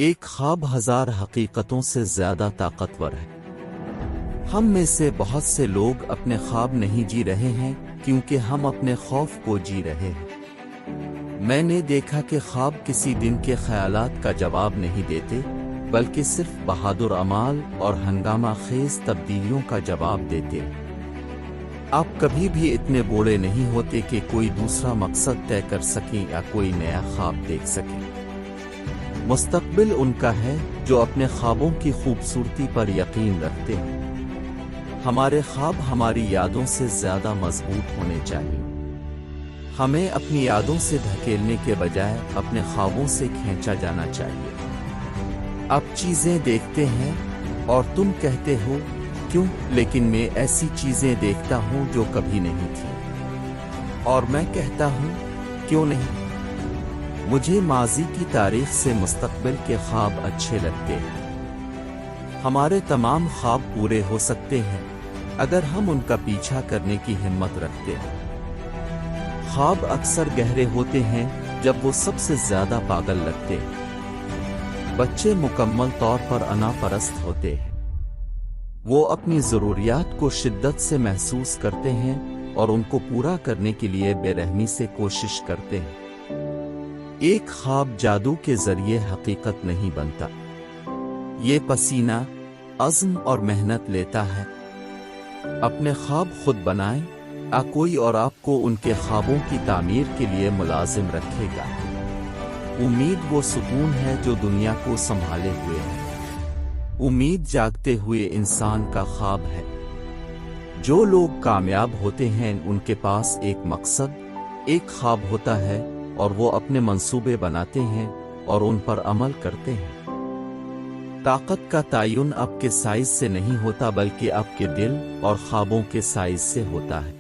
ایک خواب ہزار حقیقتوں سے زیادہ طاقتور ہے۔ ہم میں سے بہت سے لوگ اپنے خواب نہیں جی رہے ہیں کیونکہ ہم اپنے خوف کو جی رہے ہیں۔ میں نے دیکھا کہ خواب کسی دن کے خیالات کا جواب نہیں دیتے بلکہ صرف بہادر اعمال اور ہنگامہ خیز تبدیلیوں کا جواب دیتے ہیں۔ آپ کبھی بھی اتنے بوڑھے نہیں ہوتے کہ کوئی دوسرا مقصد طے کر سکیں یا کوئی نیا خواب دیکھ سکیں۔ مستقبل ان کا ہے جو اپنے خوابوں کی خوبصورتی پر یقین رکھتے ہیں۔ ہمارے خواب ہماری یادوں سے زیادہ مضبوط ہونے چاہیے۔ ہمیں اپنی یادوں سے دھکیلنے کے بجائے اپنے خوابوں سے کھینچا جانا چاہیے۔ آپ چیزیں دیکھتے ہیں اور تم کہتے ہو کیوں، لیکن میں ایسی چیزیں دیکھتا ہوں جو کبھی نہیں تھی، اور میں کہتا ہوں کیوں نہیں۔ مجھے ماضی کی تاریخ سے مستقبل کے خواب اچھے لگتے ہیں۔ ہمارے تمام خواب پورے ہو سکتے ہیں اگر ہم ان کا پیچھا کرنے کی ہمت رکھتے ہیں۔ خواب اکثر گہرے ہوتے ہیں جب وہ سب سے زیادہ پاگل لگتے ہیں۔ بچے مکمل طور پر انا پرست ہوتے ہیں۔ وہ اپنی ضروریات کو شدت سے محسوس کرتے ہیں اور ان کو پورا کرنے کے لیے بے رحمی سے کوشش کرتے ہیں۔ ایک خواب جادو کے ذریعے حقیقت نہیں بنتا، یہ پسینہ، عزم اور محنت لیتا ہے۔ اپنے خواب خود بنائیں، کوئی اور آپ کو ان کے خوابوں کی تعمیر کے لیے ملازم رکھے گا۔ امید وہ ستون ہے جو دنیا کو سنبھالے ہوئے ہے۔ امید جاگتے ہوئے انسان کا خواب ہے۔ جو لوگ کامیاب ہوتے ہیں ان کے پاس ایک مقصد، ایک خواب ہوتا ہے، اور وہ اپنے منصوبے بناتے ہیں اور ان پر عمل کرتے ہیں۔ طاقت کا تعین آپ کے سائز سے نہیں ہوتا بلکہ آپ کے دل اور خوابوں کے سائز سے ہوتا ہے۔